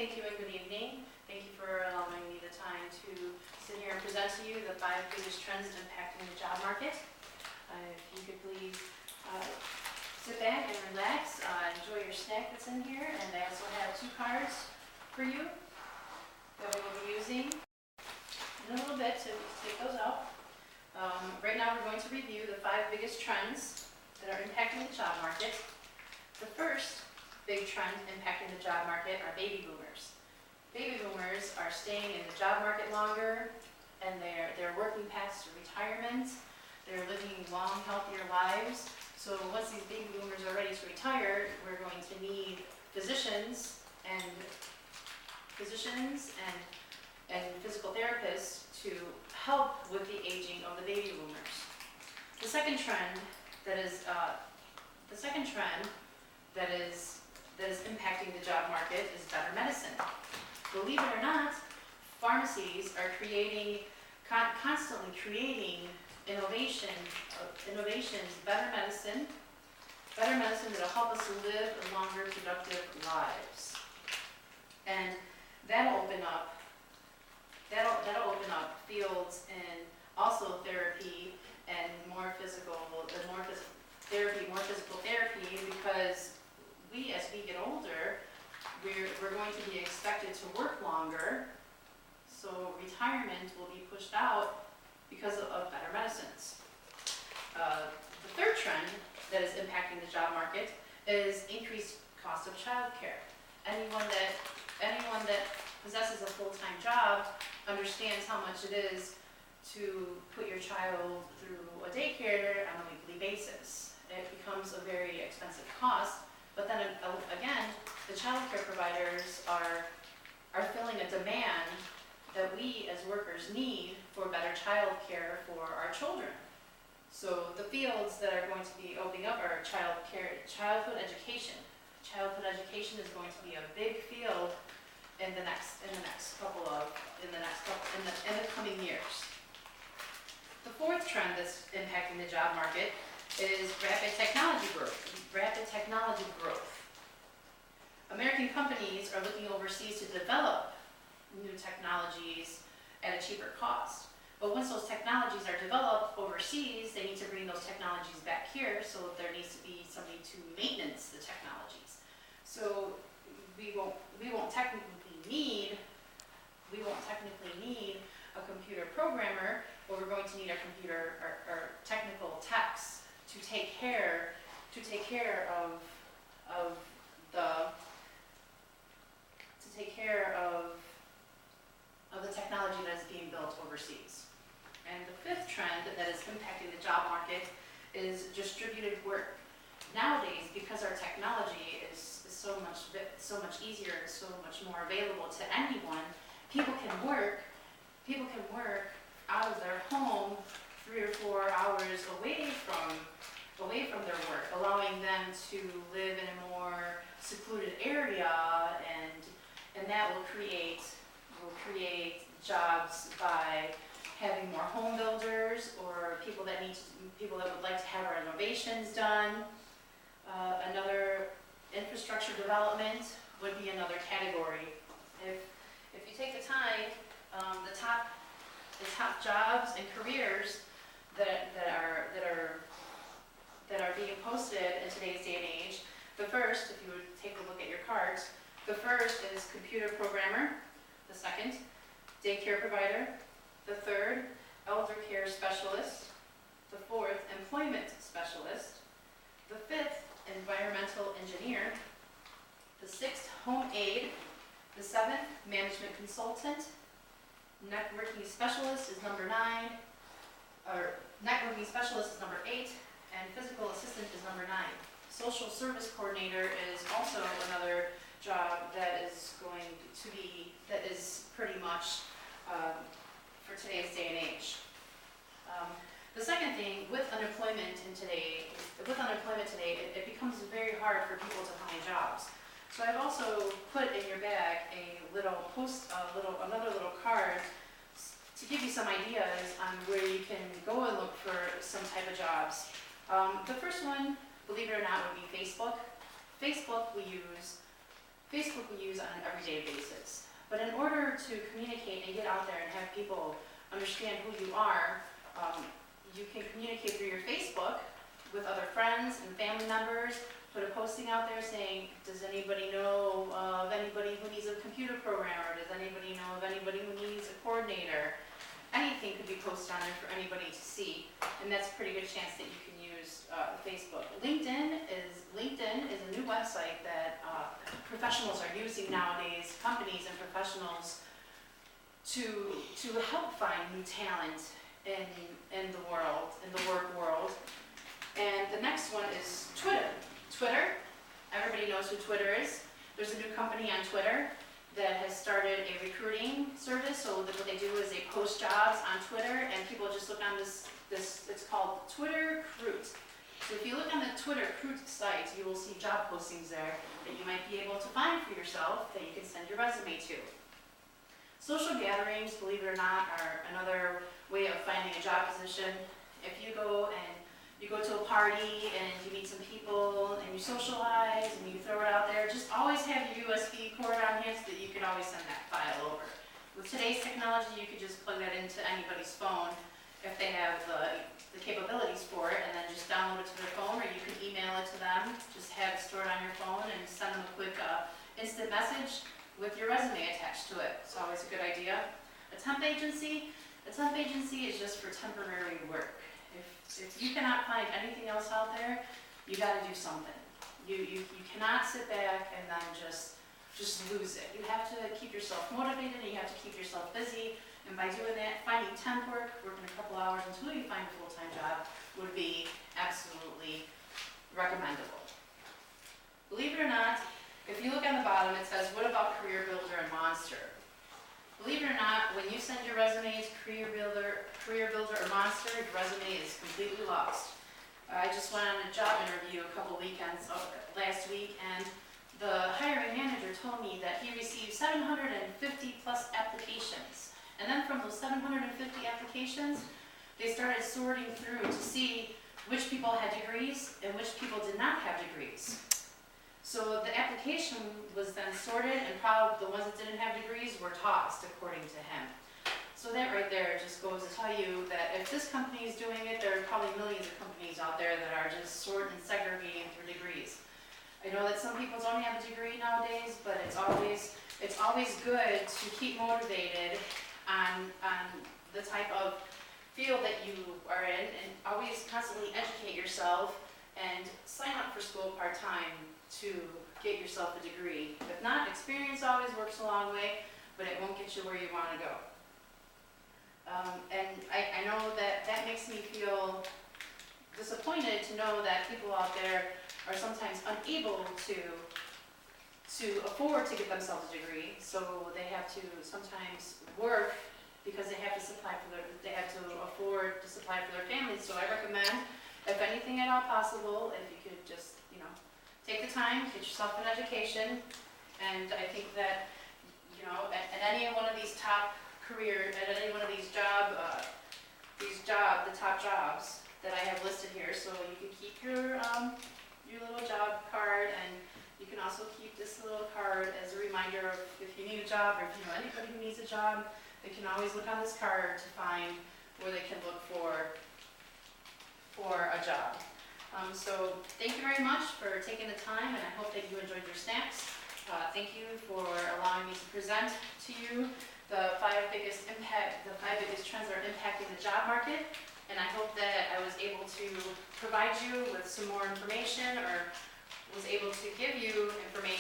thank you and good evening. Thank you for allowing me the time to sit here and present to you the 5 biggest trends impacting the job market. If you could please sit back and relax, enjoy your snack that's in here, and I also have 2 cards for you that we will be using in a little bit to take those out. Right now we're going to review the 5 biggest trends that are impacting the job market. The first big trend impacting the job market are baby boomers. Baby boomers are staying in the job market longer, and they're working past retirement. They're living long, healthier lives. So once these baby boomers are ready to retire, we're going to need physicians and physical therapists to help with the aging of the baby boomers. The second trend that is impacting the job market is better medicine. Believe it or not, pharmacies are constantly creating innovations, better medicine that will help us live longer, productive lives. And that'll open up fields in also therapy and more physical therapy, because as we get older, we're going to be expected to work longer, so retirement will be pushed out because of better medicines. The third trend that is impacting the job market is increased cost of childcare. Anyone that possesses a full-time job understands how much it is to put your child through a daycare on a weekly basis. It becomes a very expensive cost. But then again, the child care providers are filling a demand that we as workers need for better child care for our children. So the fields that are going to be opening up are childhood education. Childhood education is going to be a big field in the coming years. The fourth trend that's impacting the job market is rapid technology growth. American companies are looking overseas to develop new technologies at a cheaper cost. But once those technologies are developed overseas, they need to bring those technologies back here, so there needs to be somebody to maintenance the technologies. So we won't technically need a computer programmer, but we're going to need our technical techs to take care of the technology that is being built overseas. And the fifth trend that is impacting the job market is distributed work. Nowadays, because our technology is so much easier and so much more available to anyone, people can work out of their home 3 or 4 hours away from their work, allowing them to live in a more secluded area, and that will create jobs by having more home builders or people that would like to have renovations done. Another infrastructure development would be another category. If you take the time, the top jobs and careers that are being posted in today's day and age. The first, if you would take a look at your cards, the first is computer programmer. The second, daycare provider. The third, elder care specialist. The fourth, employment specialist. The fifth, environmental engineer. The sixth, home aide. The seventh, management consultant. Networking specialist is number 9, or networking specialist is number 8, and physical assistant is number 9. Social service coordinator is also another job that is pretty much for today's day and age. The second thing, with unemployment today, it becomes very hard for people to find jobs. So I've also put in your bag another little card to give you some ideas on where you can go and look for some type of jobs. The first one, believe it or not, would be Facebook. Facebook we use Facebook we use on an everyday basis. But in order to communicate and get out there and have people understand who you are, you can communicate through your Facebook with other friends and family members. Put a posting out there saying, does anybody know of anybody who needs a computer programmer? Does anybody know of anybody who needs a coordinator? Anything could be posted on there for anybody to see, and that's a pretty good chance that you can use Facebook. LinkedIn is a new website that professionals are using nowadays, companies and professionals, to help find new talent in the world, in the work world. And the next one is Twitter. Twitter, everybody knows who Twitter is. There's a new company on Twitter that has started a recruiting service. So what they do is they post jobs on Twitter, and people just look on this it's called Twitter Recruit. So if you look on the Twitter Recruit site, you will see job postings there that you might be able to find for yourself that you can send your resume to. Social gatherings, believe it or not, are another way of finding a job position. If you go to a party and you meet some people and you socialize and you throw it out there, just always have your USB cord on hand so that you can always send that file over. With today's technology, you could just plug that into anybody's phone if they have the capabilities for it, and then just download it to their phone, or you can email it to them, just have it stored on your phone and send them a quick instant message with your resume attached to it. It's always a good idea. A temp agency is just for temporary work. If you cannot find anything else out there, you got to do something. You cannot sit back and then just lose it. You have to keep yourself motivated, and you have to keep yourself busy. And by doing that, finding temp work, working a couple hours until you find a full-time job, would be absolutely recommendable. Believe it or not, if you look on the bottom, it says, what about Career Builder and Monster? Believe it or not, when you send your resume to Career Builder or Monster, your resume is completely lost. I just went on a job interview a couple weekends last week, and the hiring manager told me that he received 750 plus applications. And then from those 750 applications, they started sorting through to see which people had degrees and which people did not have degrees. So the application was then sorted, and probably the ones that didn't have degrees were tossed, according to him. So that right there just goes to tell you that if this company is doing it, there are probably millions of companies out there that are just sorting and segregating through degrees. I know that some people don't have a degree nowadays, but it's always good to keep motivated on the type of field that you are in, and always constantly educate yourself and sign up for school part-time to get yourself a degree. If not, experience always works a long way, but it won't get you where you want to go. And I know that makes me feel disappointed to know that people out there are sometimes unable to afford to get themselves a degree, so they have to sometimes work because they have to afford to supply for their families. So I recommend, if anything at all possible, if you could just, take the time, get yourself an education, and I think that, at any one of these top the top jobs that I have listed here, so you can keep your little job card, and you can also keep this little card as a reminder of if you need a job, or if you know anybody who needs a job, they can always look on this card to find where they can look for a job. So thank you very much for taking the time, and I hope that you enjoyed your snacks. Thank you for allowing me to present to you the five biggest trends that are impacting the job market, and I hope that I was able to provide you with some more information, or was able to give you information